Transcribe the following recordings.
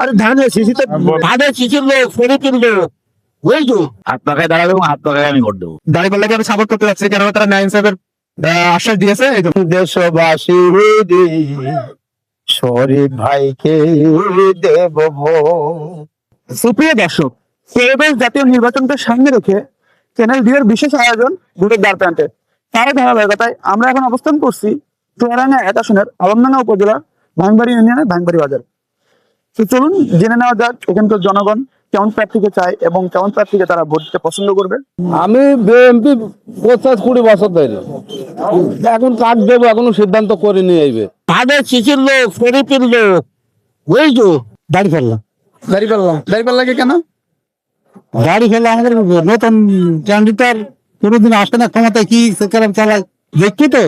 আরে ধানের শিশিতে ধানের শিশির লোক শরীফের লোক ওই তো হাত পাখায় দাঁড়াবে এবং হাত পাখায় আমি ভোট দেবো। দাঁড়িপাল্লাকে আমি সাপোর্ট করতে যাচ্ছি, কেন তারা ন্যায় সাহেবের আশ্বাস দিয়েছে। এই তো দেশবাসী শরীফ ভাইকে দেব ভোট। সুপ্রিয় দর্শক, পরিবেশ জাতীয় নির্বাচনকে সামনে রেখে চ্যানেল ডি এর বিশেষ আয়োজন ভোটের দ্বার প্রান্তে। তার ধারাবাহিকতায় আমরা এখন অবস্থান করছি চুয়াডাঙ্গা 1 আসনের আলমডাঙ্গা উপজেলার ভাঙবাড়ি ইউনিয়নের ভাঙবাড়ি বাজার। তো চলুন জেনে নেওয়া যাক এখানকার জনগণ কেমন প্রার্থীকে চায় এবং কেমন প্রার্থীকে তারা ভোট দিতে পছন্দ করবে। আমি বিএনপি 50-20 বছর ধরে, এখন কার্ড দেবো এখনো সিদ্ধান্ত করে নিয়ে আইবে। ধানের শিশির লোক শরীফের লোক ওই তো দাঁড়িপাল্লা। দাঁড়িপাল্লাকে কেন? গাড়ি ফেলে আমাদের নতুন ক্যান্ডিডেট কোনোদিন আসে না ক্ষমতায়, কি সেখানে চালায় দেখছি তো।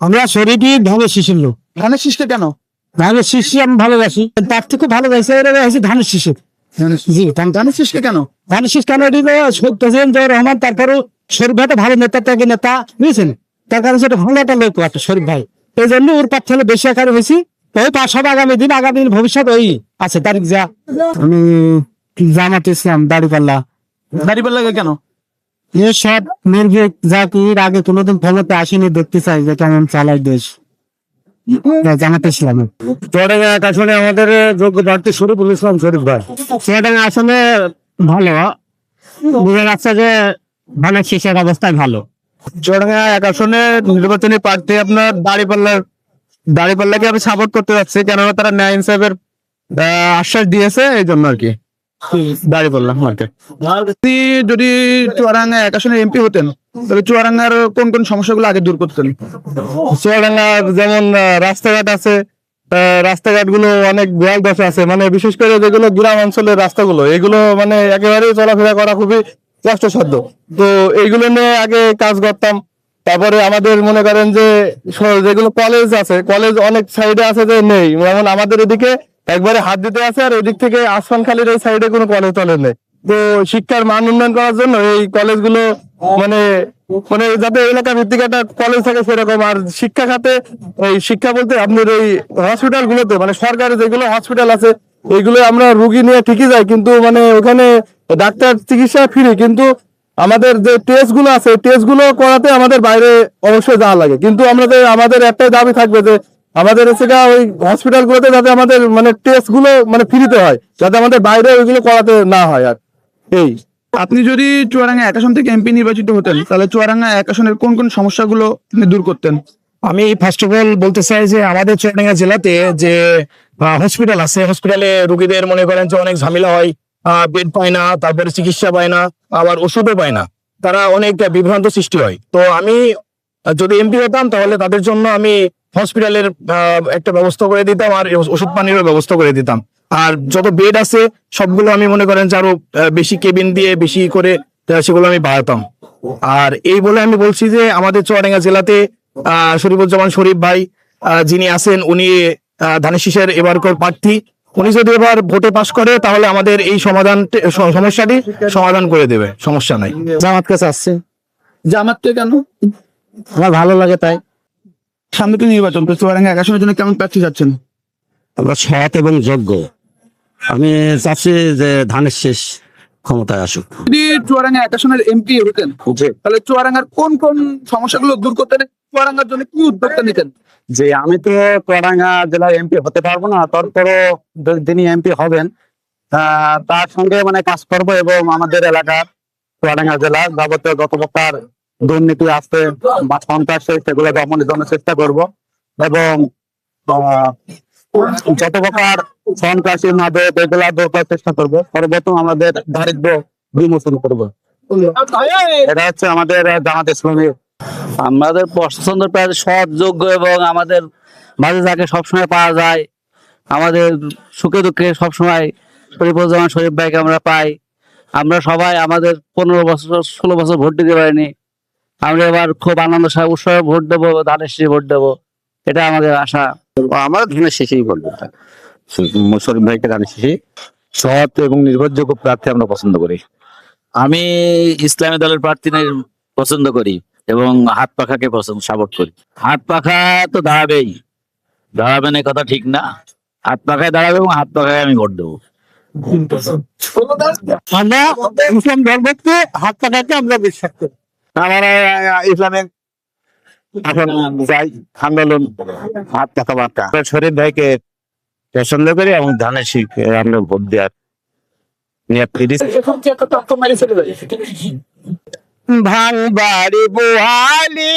আমরা শরীফই ধানের শিশির লোক। ধানের শীষকে কেন? ধানের শিশি আমি ভালোবাসি, তার থেকে ভালোবাসি ধানের শিশির। জি ধানের শীষকে কেন? ধানের শীষ কেন দিল প্রেসিডেন্ট জিয়াউর রহমান, তারপরেও শরীফ ভাই ভালো নেতা, থেকে নেতা বুঝেছেন, তার কারণে সেটা ভালো একটা লোক একটা শরীফ ভাই, এই জন্য ওর পাঠ ছেলে বেশি আকারে হয়েছি। ওই পাঁচশো আগামী দিন ভবিষ্যৎ ওই আছে তারিখ যা। আমি জামাত ইসলাম দাঁড়িপাল্লাকে কেন? এসব নির্ভীক জাতির আগে কোনোদিন ক্ষমতা আসেনি, দেখতে চাই যে কেমন চালায় দেশ। জামাত ইসলামে চুয়াডাঙ্গা আসলে আমাদের যোগ্য প্রার্থী শরীফুল ইসলাম শরীফ ভাই। চুয়াডাঙ্গা আসলে ভালো বোঝা যাচ্ছে যে ধানের শীষের অবস্থায় ভালো। চুয়াডাঙ্গা 1 আসনের নির্বাচনী প্রার্থী আপনার দাঁড়িপাল্লাকে আমি সাপোর্ট করতে যাচ্ছি, কেননা তারা ন্যায় সাহেবের আশ্বাস দিয়েছে, এই জন্য আর কি দাঁড়িপাল্লা মার্কেট। আপনি যদি চুয়াডাঙ্গা 1 আসনের এমপি হতেন তাহলে চুয়াডাঙ্গার কোন কোন সমস্যাগুলো আগে দূর করতেন? চুয়াডাঙ্গার যেমন রাস্তাঘাট আছে, রাস্তাঘাট গুলো অনেক বেহাল দশা আছে, মানে বিশেষ করে যেগুলো গ্রাম অঞ্চলের রাস্তাগুলো, এগুলো মানে একেবারেই চলাফেরা করা খুবই কষ্টসাধ্য। তো এইগুলো নিয়ে আগে কাজ করতাম। তারপরে আমাদের মনে করেন যে যেগুলো কলেজ আছে, কলেজ অনেক সাইডে আছে যে নেই, যেমন আমাদের এদিকে একবারে হাত দিতে আছে, আর ওইদিক থেকে আসমানখালির এই সাইডে কোনো কলেজ টলেজ নেই। তো শিক্ষার মান উন্নয়ন করার জন্য এই কলেজগুলো মানে মানে যাতে এলাকা ভিত্তিক একটা কলেজ থাকে সেরকম। আর শিক্ষা খাতে এই শিক্ষা বলতে আপনার এই হসপিটাল গুলোতে, মানে সরকারি যেগুলো হসপিটাল আছে এইগুলো আমরা রুগী নিয়ে ঠিকই যাই, কিন্তু মানে ওখানে ডাক্তার চিকিৎসা ফ্রি, কিন্তু আমাদের যে টেস্ট গুলো আছে টেস্ট গুলো করাতে আমাদের বাইরে অবশ্যই যাওয়া লাগে। কিন্তু আমাদের একটাই দাবি থাকবে যে আমাদের ওই হসপিটাল গুলোতে যাতে আমাদের মানে টেস্ট গুলো মানে ফ্রিতে হয়, যাতে আমাদের বাইরে ওইগুলো করাতে না হয়। আর এই আপনি যদি চুয়াডাঙ্গা 1 আসন থেকে এমপি নির্বাচিত হতেন তাহলে চুয়াডাঙ্গা 1 আসনের কোন কোন সমস্যাগুলো আপনি দূর করতেন? আমি ফার্স্ট অফ অল বলতে চাই যে আমাদের চুয়াডাঙ্গা জেলাতে যে হসপিটাল আছে, হসপিটালে রোগীদের মনে করেন যে অনেক ঝামেলা হয়, বেড পায় না, তারপরে চিকিৎসা পায় না, আবার ওষুধও পায় না, তারা অনেক বিভ্রান্ত সৃষ্টি হয়। তো আমি যদি এমপি হতাম তাহলে তাদের জন্য আমি হসপিটালের একটা ব্যবস্থা করে দিতাম, আর ওষুধ পানিরও ব্যবস্থা করে দিতাম। আর যত বেড আছে সবগুলো আমি মনে করেন যে আরো বেশি কেবিন দিয়ে বেশি করে সেগুলো আমি বাড়াতাম। আর এই বলে আমি বলছি যে আমাদের চুয়াডাঙ্গা জেলাতে শরীফুজ্জামান শরীফ ভাই যিনি আছেন, উনি ধানের শীষের এবারকার প্রার্থী। উনি যদি এবার ভোটে পাশ করে তাহলে আমাদের এই সমস্যাটি সমাধান করে দেবে, সমস্যা নাই। জামাতকে চাচ্ছে। জামাতকে কেন? আমার ভালো লাগে তাই। সামনে তো নির্বাচন, তো চুয়াডাঙ্গা 1 আসনের জন্য কেমন প্রার্থী যাচ্ছেন? আমরা সৎ এবং যোগ্য। আমি চাচ্ছি যে ধানের শীষ ক্ষমতায় আসুক। যদি চুয়াডাঙ্গা 1 আসনের এমপি হতেন তাহলে চুয়াডাঙ্গার কোন কোন সমস্যাগুলো দূর করতেন? চুয়াডাঙ্গার জন্য কি উদ্যোগটা নিতেন? যে আমি তো চুয়াডাঙ্গা জেলার এমপি হতে পারবো না, তারপরও যিনি এমপি হবেন তার সঙ্গে মানে কাজ করবো, এবং আমাদের এলাকার চুয়াডাঙ্গা জেলার যাবতীয় যত প্রকার দুর্নীতি আছে বা সন্ত্রাস সেগুলো দমনের জন্য চেষ্টা করব, এবং যত প্রকার সন্ত্রাসী মাদক এগুলা দরকার চেষ্টা করবো। সর্বপ্রথম আমাদের দারিদ্র বিমোচন করবো। এটা হচ্ছে আমাদের জামাত ইসলামী। আমাদের পছন্দ প্রায় সৎ, যোগ্য এবং আমাদের মাঝে যাকে সবসময় পাওয়া যায়, আমাদের সুখে দুঃখে সবসময় শরীফুজ্জামান শরীফ ভাইকে আমরা পাই। আমরা সবাই আমাদের 15 বছর 16 বছর ভোট দিতে পারিনি, আমরা এবার খুব আনন্দ উৎসবে ভোট দেবো, ধানের শীষে ভোট দেবো, এটা আমাদের আশা। আমার ধানের শেষেই বলবো শরীফ ভাইকে ধানের শেষে সৎ এবং নির্ভরযোগ্য প্রার্থী আমরা পছন্দ করি। আমি ইসলামী দলের প্রার্থী পছন্দ করি এবং হাত পাখাকে সাপোর্ট করি। হাত পাখা তো দাঁড়াবেই, দাঁড়াবেন এ কথা ঠিক না, হাত পাখায় দাঁড়াবো এবং হাত পাখায় আমি ভোট দেবো। আমরা ইসলাম ধর্মকে হাত পাকাকে আমরা বিশ্বাস করি। আমরা ইসলামিক এখন যাই আন্দোলন হাত পাকা বার্তা শরীফ ভাইকে পছন্দ করি এবং ধানের শীষ আমরা ভোট দেওয়ার নিয়ত করি। ভাঙবাড়ি বুহালি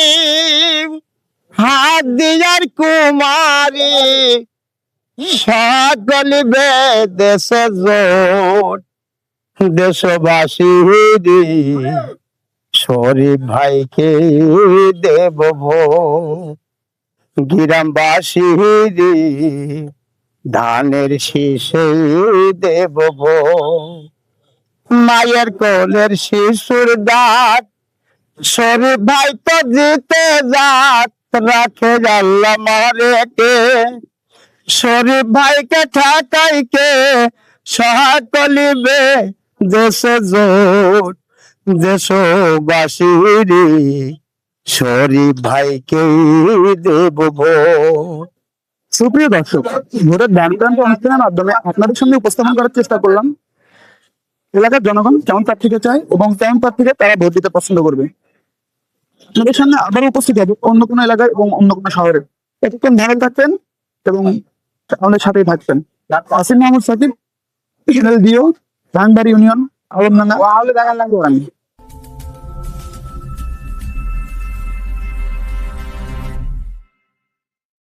হাত দিয়ার কুমারী সকল দেশে জোট দেশবাসী শরীফ ভাইকে দেব ভোট গ্রামবাসী ধানের শীষে দেব ভোট মায়ের কোলের শিশুর দাঁত শরীফ ভাই তো জিতে যাত রাখে আল্লাহ মারে কে শরীফ ভাইকে ঠাকাই কে সকলিবে দেশে জোট দেশবাসী শরীফ ভাইকে দেব ভোট। সুপ্রিয় দর্শক, ভোটের দাঁড়ান্ত অনুষ্ঠানের মাধ্যমে আপনাদের সামনে উপস্থাপন করার চেষ্টা করলাম এলাকার জনগণ কেমন প্রার্থীকে চায় এবং কেমন প্রার্থীকে তারা ভোট দিতে পছন্দ করবে। আপনাদের সামনে আবারও উপস্থিত হবে অন্য কোনো এলাকায় এবং অন্য কোনো শহরে। এতক্ষণ ধ্যানে থাকবেন এবং আমাদের সাথেই থাকবেন। আসিম মাহমুদ সাকিব, চ্যানেল দিও, ধানবাড়ি ইউনিয়ন, আলমডাঙ্গা।